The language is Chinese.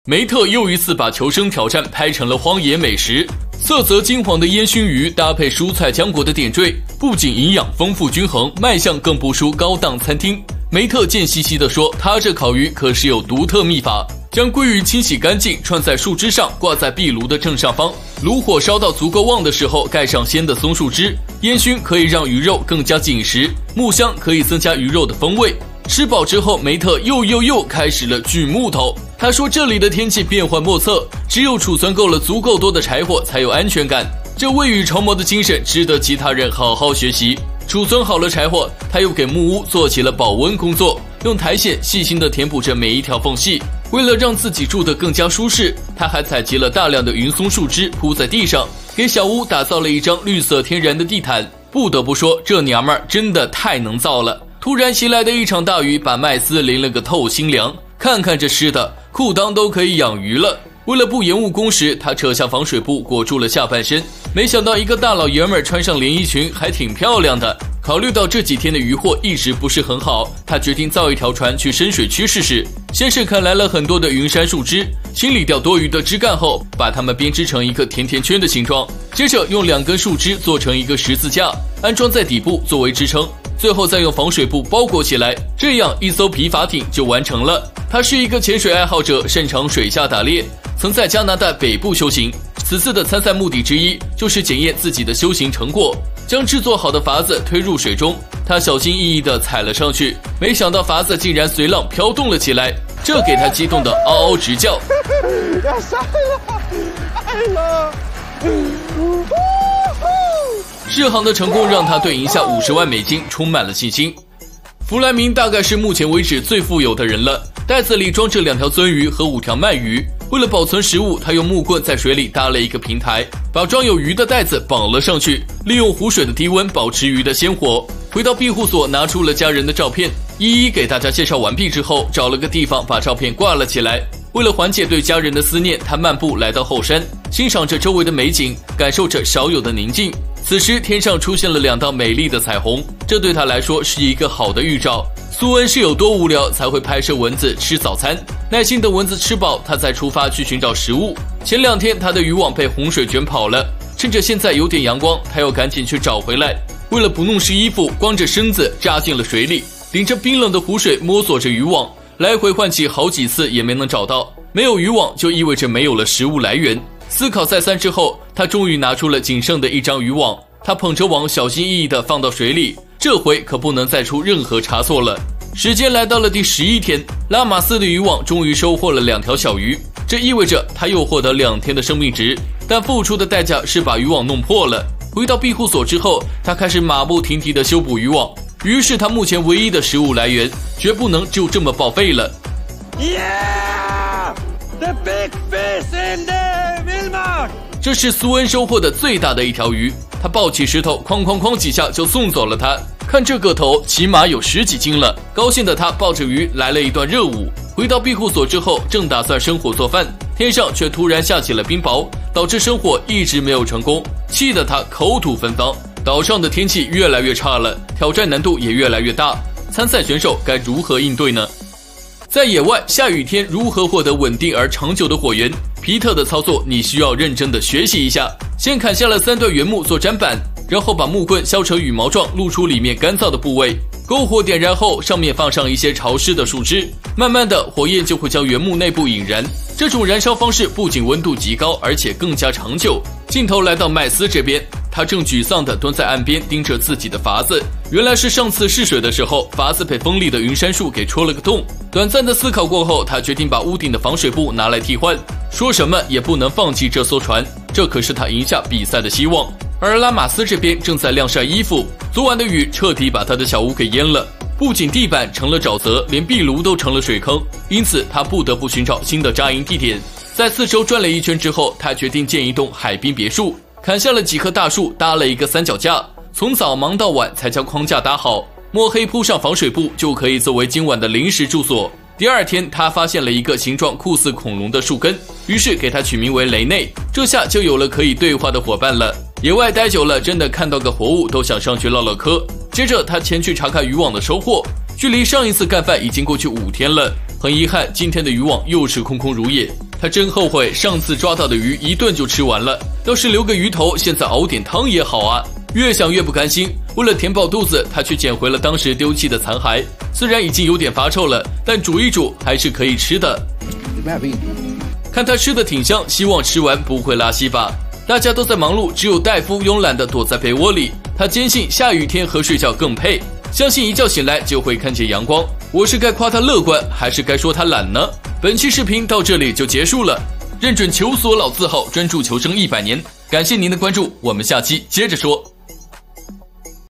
梅特又一次把求生挑战拍成了荒野美食，色泽金黄的烟熏鱼搭配蔬菜浆果的点缀，不仅营养丰富均衡，卖相更不输高档餐厅。梅特贱兮兮地说，他这烤鱼可是有独特秘法，将鲑鱼清洗干净，串在树枝上，挂在壁炉的正上方，炉火烧到足够旺的时候，盖上鲜的松树枝，烟熏可以让鱼肉更加紧实，木香可以增加鱼肉的风味。吃饱之后，梅特又开始了锯木头。他说这里的天气变幻莫测，只有储存够了足够多的柴火才有安全感。这未雨绸缪的精神值得其他人好好学习。储存好了柴火，他又给木屋做起了保温工作，用苔藓细心地填补着每一条缝隙。为了让自己住得更加舒适，他还采集了大量的云松树枝铺在地上，给小屋打造了一张绿色天然的地毯。不得不说，这娘们儿真的太能造了。突然袭来的一场大雨把麦斯淋了个透心凉，看看这湿的，裤裆都可以养鱼了。为了不延误工时，他扯下防水布裹住了下半身。没想到一个大老爷们儿穿上连衣裙还挺漂亮的。考虑到这几天的渔获一直不是很好，他决定造一条船去深水区试试。先是砍来了很多的云杉树枝，清理掉多余的枝干后，把它们编织成一个甜甜圈的形状。接着用2根树枝做成一个十字架，安装在底部作为支撑。最后再用防水布包裹起来，这样一艘皮筏艇就完成了。他是一个潜水爱好者，擅长水下打猎，曾在加拿大北部修行。此次的参赛目的之一就是检验自己的修行成果，将制作好的筏子推入水中，他小心翼翼地踩了上去，没想到筏子竟然随浪飘动了起来，这给他激动得嗷嗷直叫。要上了！试航的成功让他对赢下50万美金充满了信心。弗莱明大概是目前为止最富有的人了，袋子里装着2条鳟鱼和5条鳗鱼。为了保存食物，他用木棍在水里搭了一个平台，把装有鱼的袋子绑了上去，利用湖水的低温保持鱼的鲜活。回到庇护所，拿出了家人的照片，一一给大家介绍完毕之后，找了个地方把照片挂了起来。为了缓解对家人的思念，他漫步来到后山，欣赏着周围的美景，感受着少有的宁静。此时天上出现了2道美丽的彩虹，这对他来说是一个好的预兆。苏恩是有多无聊才会拍摄蚊子吃早餐，耐心等蚊子吃饱，他再出发去寻找食物。前2天他的渔网被洪水卷跑了，趁着现在有点阳光，他要赶紧去找回来。为了不弄湿衣服，光着身子扎进了水里，顶着冰冷的湖水摸索着渔网，来回换气好几次也没能找到。没有渔网就意味着没有了食物来源。思考再三之后，他终于拿出了仅剩的一张渔网，他捧着网小心翼翼地放到水里，这回可不能再出任何差错了。时间来到了第11天，拉马斯的渔网终于收获了2条小鱼，这意味着他又获得2天的生命值，但付出的代价是把渔网弄破了。回到庇护所之后，他开始马不停蹄地修补渔网，鱼是他目前唯一的食物来源，绝不能就这么报废了。Yeah! The big fish in the Wilmar! 这是苏恩收获的最大的一条鱼，他抱起石头哐哐哐几下就送走了它。看这个头起码有10几斤了，高兴的他抱着鱼来了一段热舞。回到庇护所之后，正打算生火做饭，天上却突然下起了冰雹，导致生火一直没有成功，气得他口吐芬芳。岛上的天气越来越差了，挑战难度也越来越大，参赛选手该如何应对呢？在野外下雨天如何获得稳定而长久的火源，皮特的操作你需要认真的学习一下。先砍下了3段原木做砧板，然后把木棍削成羽毛状，露出里面干燥的部位。篝火点燃后，上面放上一些潮湿的树枝，慢慢的火焰就会将原木内部引燃。这种燃烧方式不仅温度极高，而且更加长久。镜头来到麦斯这边，他正沮丧地蹲在岸边盯着自己的筏子，原来是上次试水的时候，筏子被锋利的云杉树给戳了个洞。短暂的思考过后，他决定把屋顶的防水布拿来替换，说什么也不能放弃这艘船，这可是他赢下比赛的希望。而拉马斯这边正在晾晒衣服，昨晚的雨彻底把他的小屋给淹了，不仅地板成了沼泽，连壁炉都成了水坑，因此他不得不寻找新的扎营地点。在四周转了一圈之后，他决定建一栋海滨别墅，砍下了几棵大树，搭了一个三脚架，从早忙到晚才将框架搭好，摸黑铺上防水布，就可以作为今晚的临时住所。第2天，他发现了一个形状酷似恐龙的树根，于是给它取名为雷内，这下就有了可以对话的伙伴了。野外待久了，真的看到个活物都想上去唠唠嗑。接着他前去查看渔网的收获，距离上一次干饭已经过去5天了，很遗憾，今天的渔网又是空空如也。他真后悔上次抓到的鱼一顿就吃完了，要是留个鱼头，现在熬点汤也好啊。越想越不甘心，为了填饱肚子，他去捡回了当时丢弃的残骸。虽然已经有点发臭了，但煮一煮还是可以吃的。看他吃的挺香，希望吃完不会拉稀吧。大家都在忙碌，只有戴夫慵懒地躲在被窝里。他坚信下雨天和睡觉更配，相信一觉醒来就会看见阳光。我是该夸他乐观，还是该说他懒呢？本期视频到这里就结束了。认准求索老字号，专注求生100年。感谢您的关注，我们下期接着说。